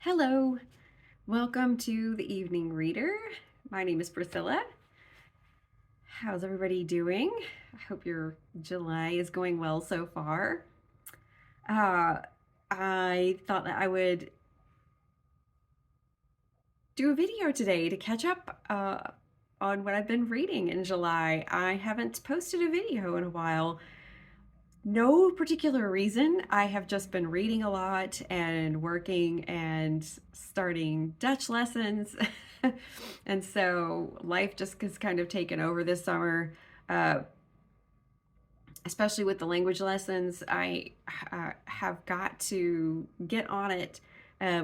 Hello, welcome to the Evening Reader. My name is Priscilla. How's everybody doing? I hope your July is going well so far. Uh, I thought that I would do a video today to catch up on what I've been reading in July. I haven't posted a video in a while. No particular reason. I have just been reading a lot and working and starting Dutch lessons. And so life just has kind of taken over this summer, uh, especially with the language lessons. I have got to get on it. I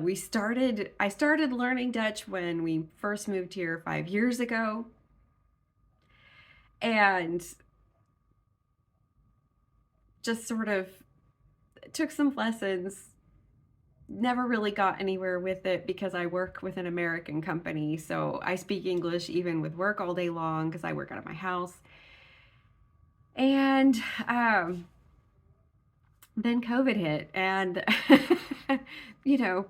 started learning Dutch when we first moved here 5 years ago. And just sort of took some lessons, never really got anywhere with it because I work with an American company. So I speak English even with work all day long because I work out of my house. And then COVID hit, and you know,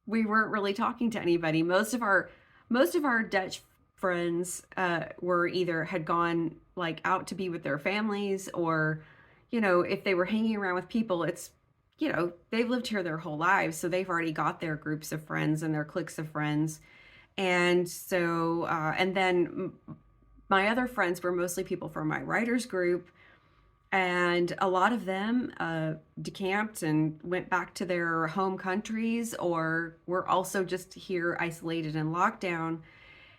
we weren't really talking to anybody. Most of our Dutch friends were either had gone like out to be with their families, or if they were hanging around with people, it's they've lived here their whole lives, so they've already got their groups of friends and their cliques of friends. And so and then my other friends were mostly people from my writers group, and a lot of them decamped and went back to their home countries, or were also just here isolated in lockdown.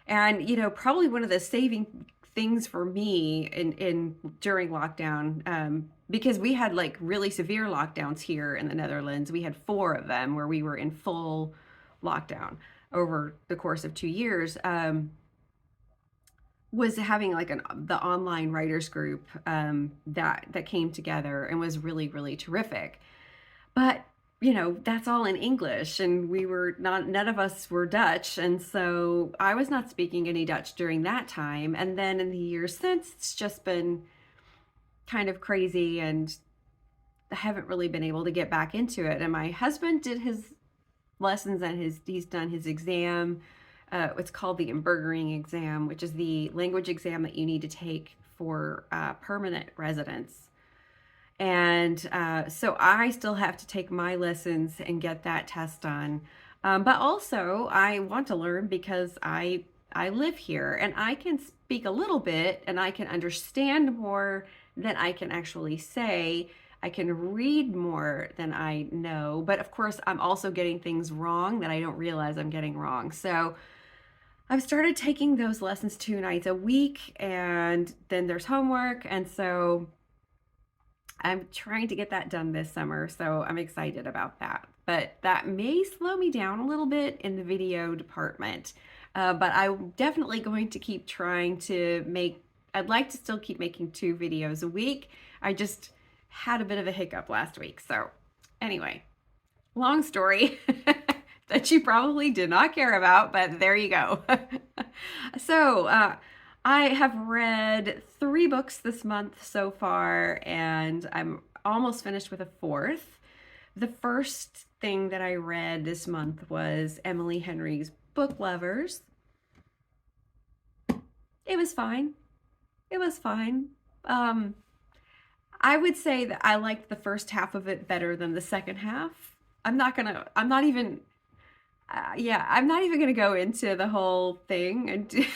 And probably one of the saving things for me in during lockdown, because we had like really severe lockdowns here in the Netherlands. We had four of them where we were in full lockdown over the course of 2 years. Was having like the online writers group that came together and was really, really terrific. But that's all in English, and none of us were Dutch, and so I was not speaking any Dutch during that time. And then in the years since, it's just been kind of crazy, and I haven't really been able to get back into it. And my husband did his lessons, and he's done his exam. It's called the Inburgering exam, which is the language exam that you need to take for permanent residence. And so I still have to take my lessons and get that test done. But also, I want to learn because I live here, and I can speak a little bit, and I can understand more than I can actually say. I can read more than I know. But of course, I'm also getting things wrong that I don't realize I'm getting wrong. So I've started taking those lessons 2 nights a week, and then there's homework. And so I'm trying to get that done this summer, so I'm excited about that. But that may slow me down a little bit in the video department. But I'm definitely going to keep trying to I'd like to still keep making 2 videos a week. I just had a bit of a hiccup last week. So anyway, long story that you probably did not care about, but there you go. So, I have read 3 books this month so far, and I'm almost finished with a 4th. The first thing that I read this month was Emily Henry's Book Lovers. It was fine. It was fine. I would say that I liked the first half of it better than the second half. I'm not even gonna go into the whole thing. And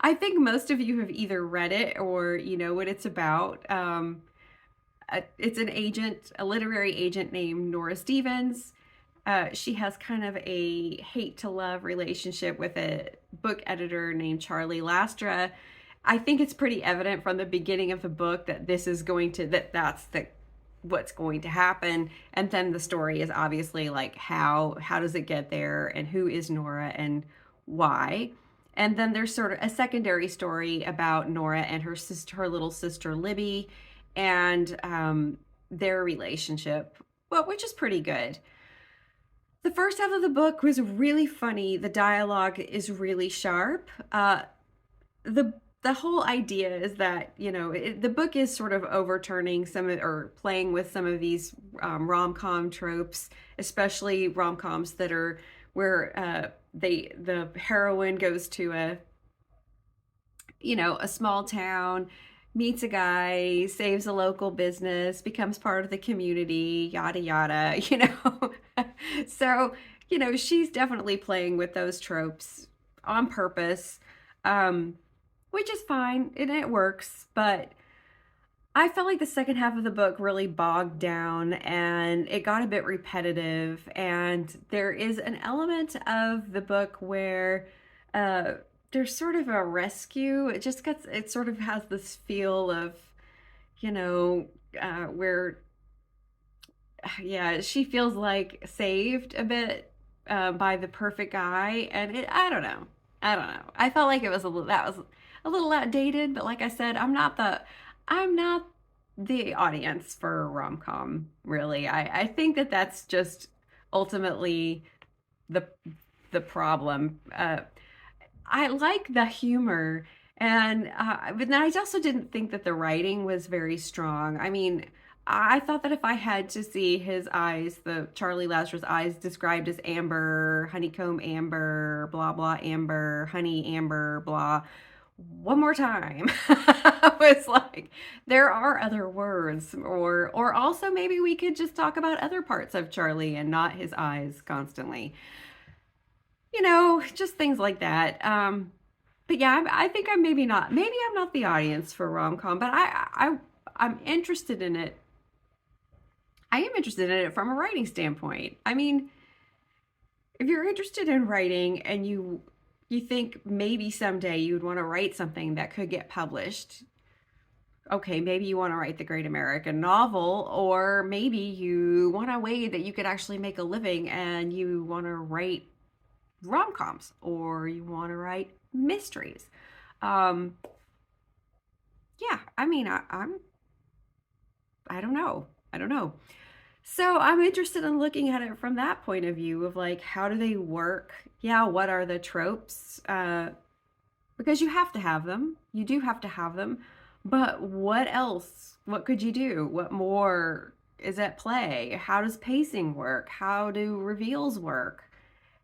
I think most of you have either read it or you know what it's about. It's a literary agent named Nora Stevens. She has kind of a hate to love relationship with a book editor named Charlie Lastra. I think it's pretty evident from the beginning of the book that what's going to happen. And then the story is obviously like how does it get there, and who is Nora and why. And then there's sort of a secondary story about Nora and her little sister Libby, and their relationship, well, which is pretty good. The first half of the book was really funny. The dialogue is really sharp. The the whole idea is that, the book is sort of overturning or playing with some of these rom-com tropes, especially rom-coms that are where the heroine goes to a small town, meets a guy, saves a local business, becomes part of the community, yada yada. So, she's definitely playing with those tropes on purpose, um, which is fine and it works, but I felt like the second half of the book really bogged down and it got a bit repetitive. And there is an element of the book where uh, there's sort of a rescue. It sort of has this feel of, you know, where, yeah, she feels like saved a bit by the perfect guy. And I don't know. I don't know. I felt like that was a little outdated, but like I said, I'm not the audience for rom-com, really. I think that that's just ultimately the the problem. I like the humor, but then I also didn't think that the writing was very strong. I mean, I thought that if I had to see his eyes, the Charlie Lazarus eyes described as amber, honeycomb amber, blah blah amber, honey amber, blah, one more time. I was like, there are other words, or also maybe we could just talk about other parts of Charlie and not his eyes constantly. Just things like that. But yeah, I think I'm maybe I'm not the audience for rom-com, but I'm interested in it. I am interested in it from a writing standpoint. I mean, if you're interested in writing and you think maybe someday you would want to write something that could get published. Okay, maybe you want to write the great American novel, or maybe you want a way that you could actually make a living and you want to write rom-coms or you want to write mysteries. Um, yeah, I mean, I don't know. I don't know. So I'm interested in looking at it from that point of view of like, how do they work? Yeah, what are the tropes? Because you have to have them. You do have to have them. But what else? What could you do? What more is at play? How does pacing work? How do reveals work?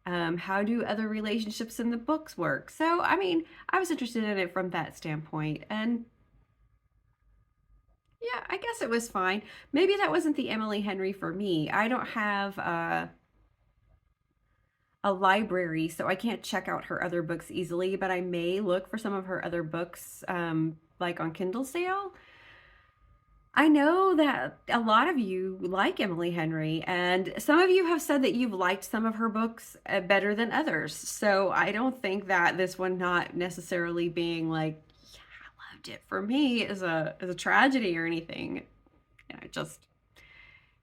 How do other relationships in the books work? So, I mean, I was interested in it from that standpoint. And yeah, I guess it was fine. Maybe that wasn't the Emily Henry for me. I don't have a library, so I can't check out her other books easily, but I may look for some of her other books, like on Kindle sale. I know that a lot of you like Emily Henry, and some of you have said that you've liked some of her books better than others. So I don't think that this one not necessarily being like, yeah, I loved it for me is a tragedy or anything. Yeah,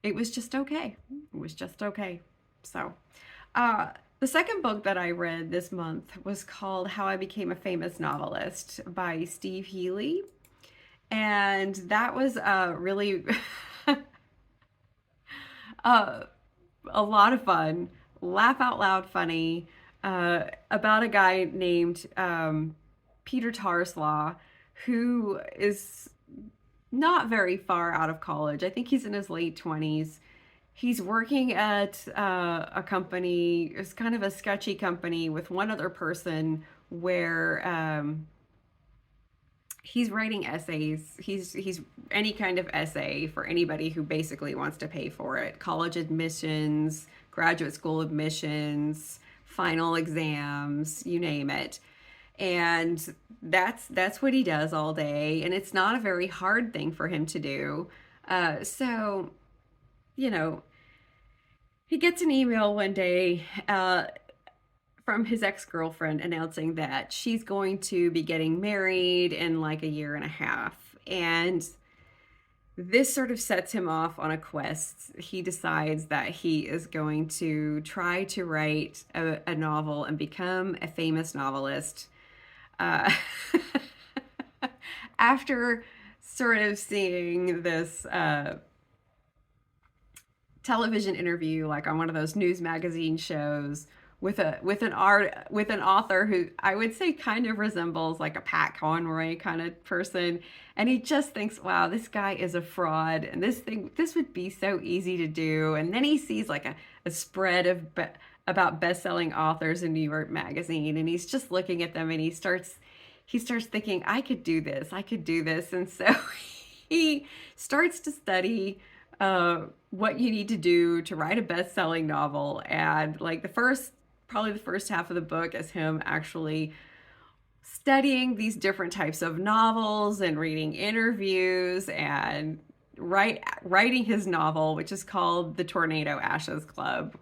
it was just okay. It was just okay. So, uh, the second book that I read this month was called How I Became a Famous Novelist by Steve Hely. And that was really uh, a lot of fun, laugh out loud funny, about a guy named Peter Tarslaw, who is not very far out of college. I think he's in his late 20s. He's working at a company, it's kind of a sketchy company with one other person where he's writing essays. He's any kind of essay for anybody who basically wants to pay for it. College admissions, graduate school admissions, final exams, you name it. And that's what he does all day, and it's not a very hard thing for him to do. So, you know, he gets an email one day from his ex-girlfriend announcing that she's going to be getting married in like a year and a half. And this sort of sets him off on a quest. He decides that he is going to try to write a novel and become a famous novelist. Uh, After sort of seeing this television interview, like on one of those news magazine shows, with an author who I would say kind of resembles like a Pat Conroy kind of person, and he just thinks, wow, this guy is a fraud, and this would be so easy to do. And then he sees like a spread about best-selling authors in New York Magazine, and he's just looking at them, and he starts thinking, I could do this, and so he starts to study what you need to do to write a best-selling novel. And like probably the first half of the book is him actually studying these different types of novels and reading interviews and writing his novel, which is called The Tornado Ashes Club,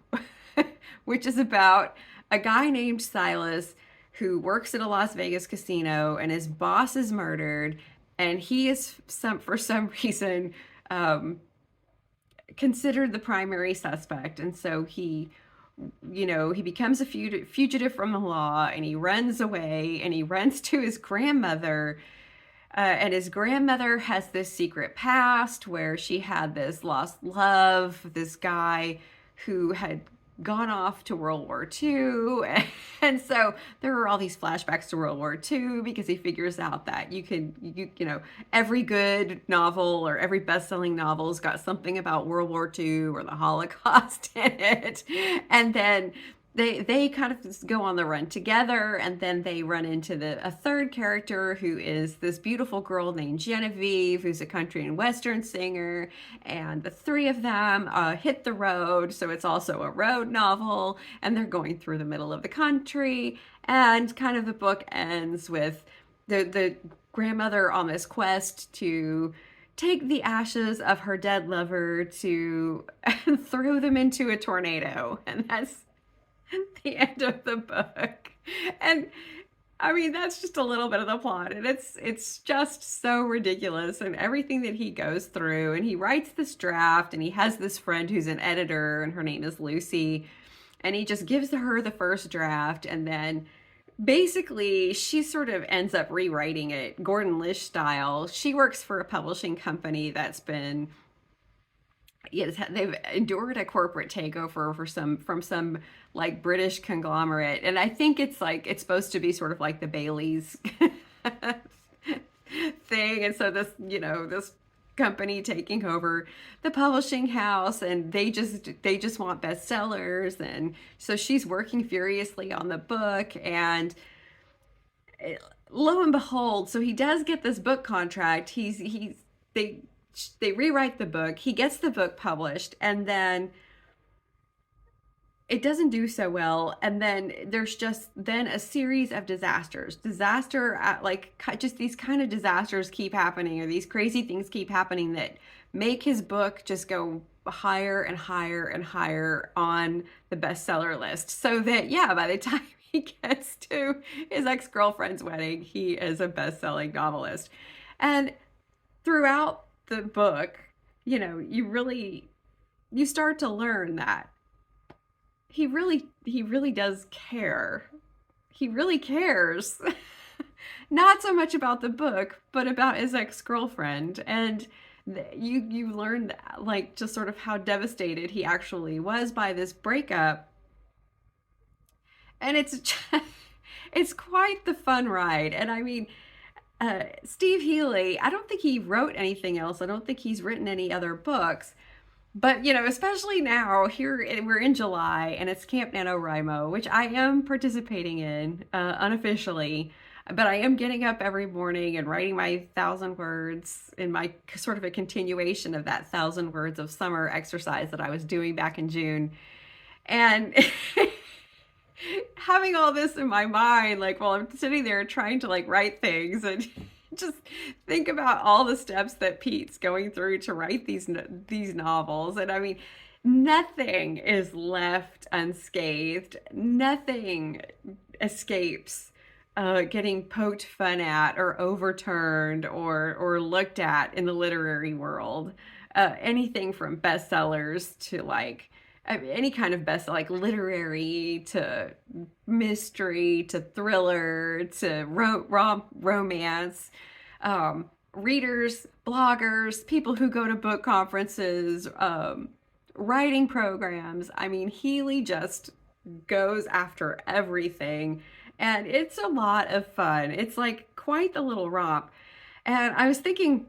which is about a guy named Silas who works at a Las Vegas casino, and his boss is murdered, and he is for some reason considered the primary suspect. And so he becomes a fugitive from the law, and he runs away, and he runs to his grandmother. And his grandmother has this secret past where she had this lost love, this guy who had gone off to World War II. And so there are all these flashbacks to World War II, because he figures out that every good novel or every best-selling novel's got something about World War II or the Holocaust in it. And then they kind of just go on the run together, and then they run into a third character who is this beautiful girl named Genevieve, who's a country and western singer, and the three of them hit the road, so it's also a road novel, and they're going through the middle of the country, and kind of the book ends with the grandmother on this quest to take the ashes of her dead lover to throw them into a tornado, and that's the end of the book. And I mean, that's just a little bit of the plot, and it's just so ridiculous, and everything that he goes through. And he writes this draft, and he has this friend who's an editor, and her name is Lucy, and he just gives her the first draft, and then basically she sort of ends up rewriting it Gordon Lish style. She works for a publishing company that's been, yes, they've endured a corporate takeover from some like British conglomerate, and I think it's supposed to be sort of like the Baileys thing. And so this company taking over the publishing house, and they just want bestsellers, and so she's working furiously on the book, and lo and behold, so he does get this book contract. They rewrite the book, he gets the book published, and then it doesn't do so well. And then there's just then a series of just these kind of disasters keep happening, or these crazy things keep happening that make his book just go higher and higher and higher on the bestseller list, so that by the time he gets to his ex-girlfriend's wedding, he is a best-selling novelist. And throughout the book, you start to learn that he really does care. He really cares. Not so much about the book, but about his ex-girlfriend. And you learn like just sort of how devastated he actually was by this breakup. And it's quite the fun ride. And I mean, Steve Hely, I don't think he wrote anything else. I don't think he's written any other books. But, especially now, here we're in July, and it's Camp NaNoWriMo, which I am participating in unofficially. But I am getting up every morning and writing my 1,000 words in my sort of a continuation of that 1,000 words of summer exercise that I was doing back in June. And having all this in my mind, like while I'm sitting there trying to like write things, and just think about all the steps that Pete's going through to write these novels. And I mean, nothing is left unscathed. Nothing escapes getting poked fun at or overturned or looked at in the literary world. Anything from bestsellers to like any kind of bestseller, like literary to mystery to thriller to romance, readers, bloggers, people who go to book conferences, writing programs. I mean, Hely just goes after everything. And it's a lot of fun. It's like quite the little romp. And I was thinking,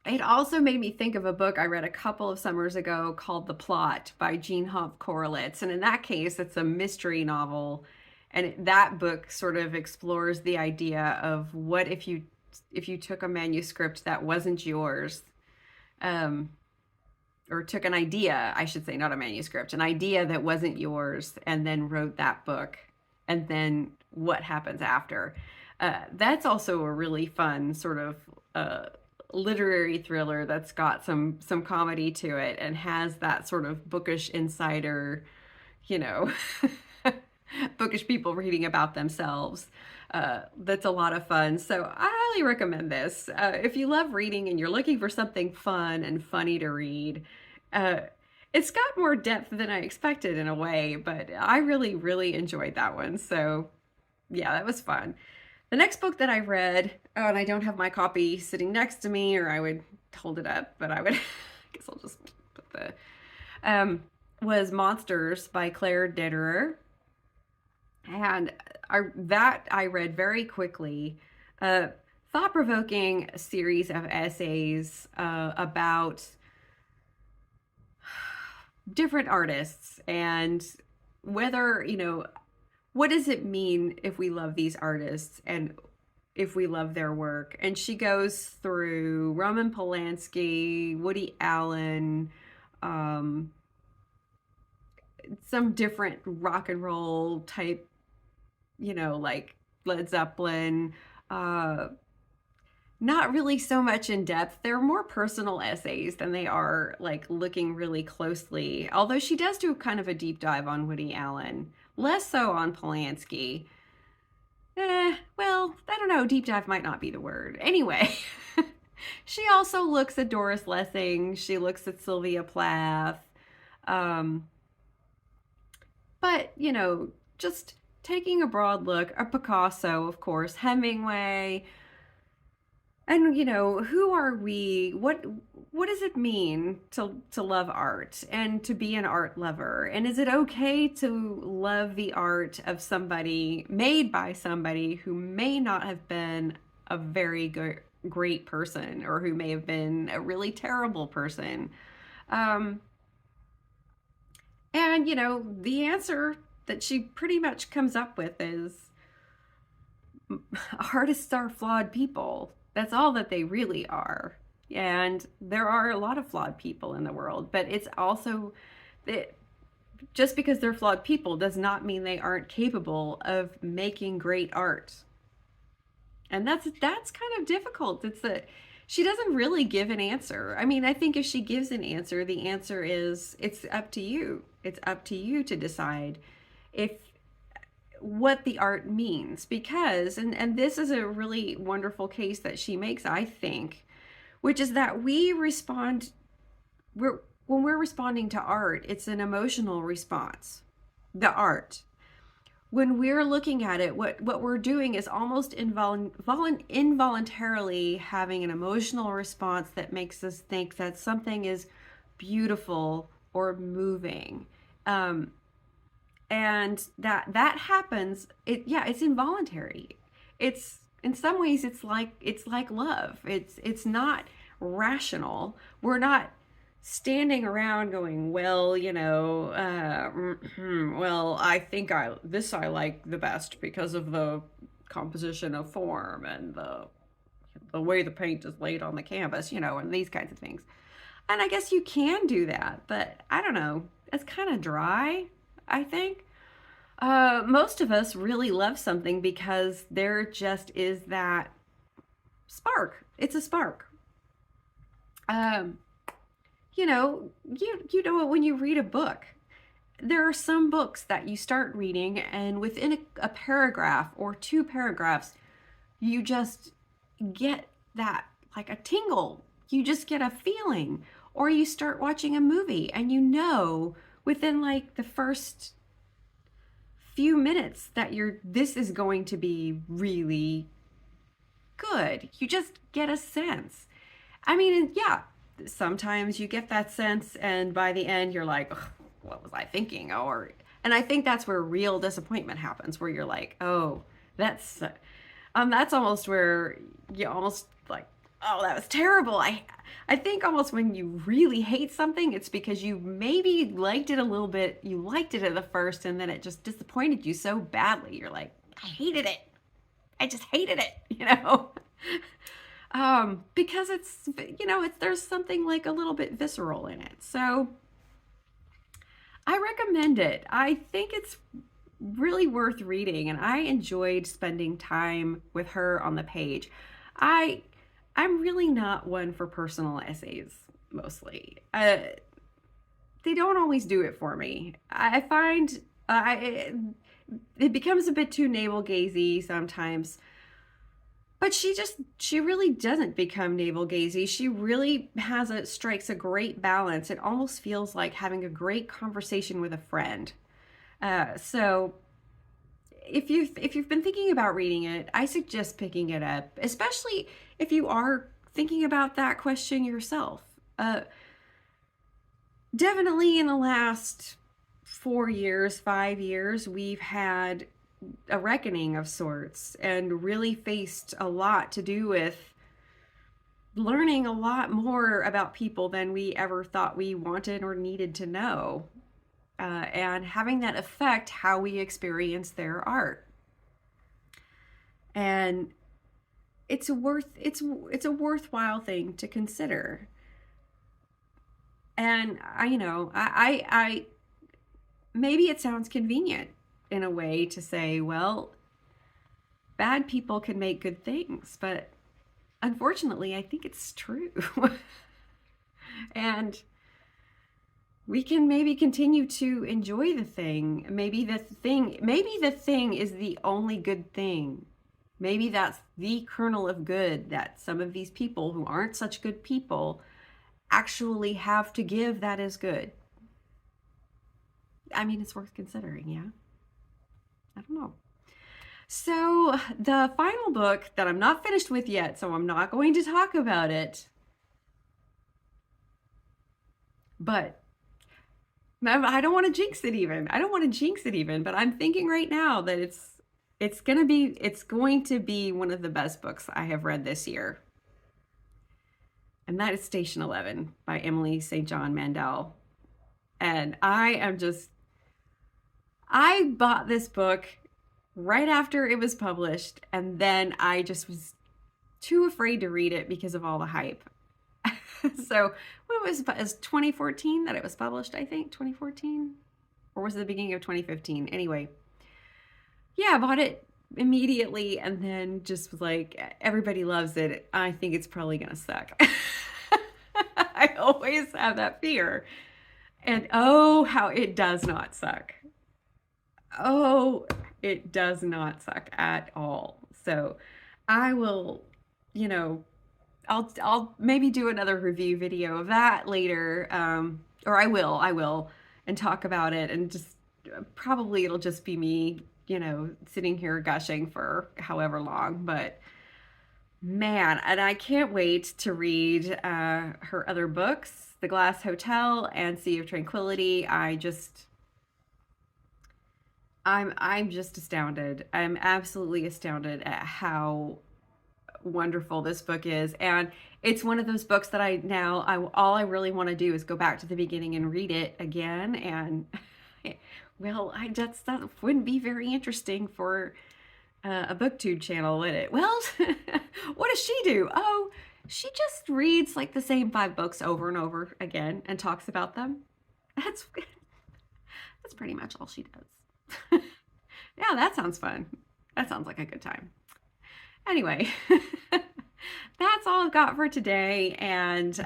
it also made me think of a book I read a couple of summers ago called The Plot by Hanff Korelitz. And in that case, it's a mystery novel. And that book sort of explores the idea of what if you took a manuscript that wasn't yours, um, or took an idea, I should say, not a manuscript, an idea that wasn't yours, and then wrote that book, and then what happens after. That's also a really fun sort of literary thriller that's got some comedy to it and has that sort of bookish insider, you know, bookish people reading about themselves. That's a lot of fun. So I highly recommend this. If you love reading and you're looking for something fun and funny to read, uh, it's got more depth than I expected in a way, but I really, really enjoyed that one. So yeah, that was fun. The next book that I read, oh, and I don't have my copy sitting next to me, or I would hold it up, but I would, I guess I'll just put the, was Monsters by Claire Dederer. And I read very quickly. Thought-provoking series of essays about different artists and whether, what does it mean if we love these artists and if we love their work. And she goes through Roman Polanski, Woody Allen, um, some different rock and roll type, like Led Zeppelin. Uh, Not really so much in depth. They're more personal essays than they are like looking really closely. Although she does do kind of a deep dive on Woody Allen, less so on Polanski. Well, I don't know. Deep dive might not be the word. Anyway, she also looks at Doris Lessing. She looks at Sylvia Plath. Um, but, just taking a broad look at Picasso, of course, Hemingway. And who are we? What does it mean to love art and to be an art lover? And is it okay to love the art of somebody made by somebody who may not have been a very good great person, or who may have been a really terrible person? Um, and the answer that she pretty much comes up with is artists are flawed people. That's all that they really are. And there are a lot of flawed people in the world, but it's also that just because they're flawed people does not mean they aren't capable of making great art. And that's kind of difficult. It's that she doesn't really give an answer. I mean, I think if she gives an answer, the answer is it's up to you. It's up to you to decide if what the art means, because and this is a really wonderful case that she makes, I think, which is that when we're responding to art, it's an emotional response. The art, when we're looking at it, what we're doing is almost involuntarily having an emotional response that makes us think that something is beautiful or moving. And that happens, it's involuntary. It's in some ways it's like love. It's not rational. We're not standing around going, well, well, I think I like the best because of the composition of form and the way the paint is laid on the canvas, and these kinds of things. And I guess you can do that, but I don't know. It's kind of dry, I think. Most of us really love something because there just is that spark. It's a spark. Um, you know when you read a book, there are some books that you start reading, and within a paragraph or two paragraphs, you just get that, like a tingle. You just get a feeling. Or you start watching a movie, and within like the first few minutes that this is going to be really good. You just get a sense. I mean, yeah, sometimes you get that sense, and by the end you're like, "Ugh, what was I thinking?" Or And I think that's where real disappointment happens, where you're like, oh, that's almost where you almost like, oh, that was terrible. I think almost when you really hate something, it's because you maybe liked it a little bit. You liked it at the first, and then it just disappointed you so badly. You're like, I hated it. I just hated it, you know? Because it's, there's something like a little bit visceral in it. So I recommend it. I think it's really worth reading, and I enjoyed spending time with her on the page. I I'm really not one for personal essays mostly. They don't always do it for me. I find it becomes a bit too navel gazy sometimes. But she really doesn't become navel gazy. She really strikes a great balance. It almost feels like having a great conversation with a friend. So if you've been thinking about reading it, I suggest picking it up, especially if you are thinking about that question yourself. Definitely in the last 4 years, 5 years, we've had a reckoning of sorts and really faced a lot to do with learning a lot more about people than we ever thought we wanted or needed to know, and having that affect how we experience their art. And it's a worthwhile thing to consider. And I maybe it sounds convenient in a way to say, well, bad people can make good things, but unfortunately, I think it's true. And we can maybe continue to enjoy the thing. Maybe the thing is the only good thing. Maybe that's the kernel of good that some of these people who aren't such good people actually have to give that is good. I mean, it's worth considering, yeah? I don't know. So the final book that I'm not finished with yet, so I'm not going to talk about it. But I don't want to jinx it even. I don't want to jinx it even, but I'm thinking right now that it's going to be one of the best books I have read this year. And that is Station 11 by Emily St. John Mandel. And I bought this book right after it was published, and then I just was too afraid to read it because of all the hype. So when it was 2014 that it was published, I think 2014, or was it the beginning of 2015? Anyway, yeah, I bought it immediately and then just was like, everybody loves it. I think it's probably gonna suck. I always have that fear. And oh, how it does not suck. Oh, it does not suck at all. So I will, I'll maybe do another review video of that later. Or I will, and talk about it, and just probably it'll just be me, sitting here gushing for however long. But man, and I can't wait to read her other books, The Glass Hotel and Sea of Tranquility. I'm just astounded. I'm absolutely astounded at how wonderful this book is. And it's one of those books that all I really want to do is go back to the beginning and read it again. And well, that wouldn't be very interesting for a booktube channel, would it? Well, what does she do? Oh, she just reads like the same 5 books over and over again and talks about them. That's pretty much all she does. Yeah, that sounds fun. That sounds like a good time. Anyway, that's all I've got for today. And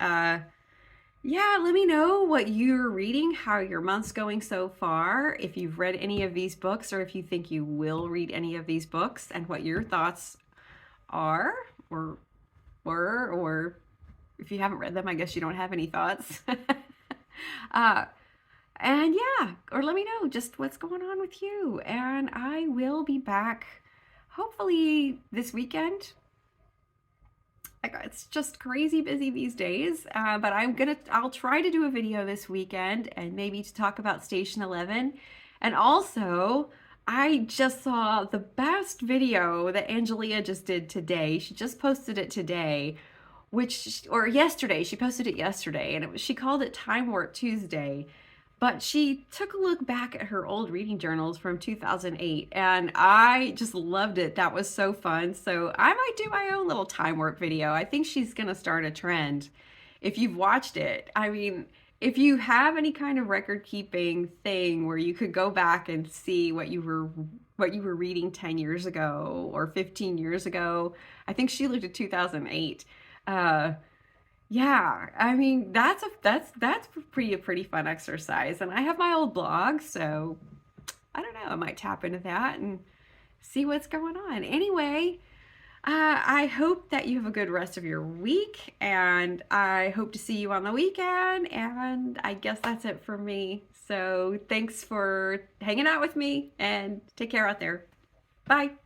yeah, let me know what you're reading, how your month's going so far, if you've read any of these books, or if you think you will read any of these books, and what your thoughts are, or if you haven't read them, I guess you don't have any thoughts. And yeah, or let me know just what's going on with you. And I will be back hopefully this weekend. It's just crazy busy these days, but I'll try to do a video this weekend, and maybe to talk about Station 11, And also, I just saw the best video that Angelia just did today. She just posted it today, or yesterday. She posted it yesterday, and she called it Time Warp Tuesday. But she took a look back at her old reading journals from 2008, and I just loved it. That was so fun. So I might do my own little time warp video. I think she's going to start a trend. If you've watched it, I mean, if you have any kind of record keeping thing where you could go back and see what you were reading 10 years ago or 15 years ago, I think she looked at 2008. Uh, yeah, I mean that's a pretty fun exercise, and I have my old blog, so I don't know. I might tap into that and see what's going on. Anyway, I hope that you have a good rest of your week, and I hope to see you on the weekend. And I guess that's it for me. So thanks for hanging out with me, and take care out there. Bye.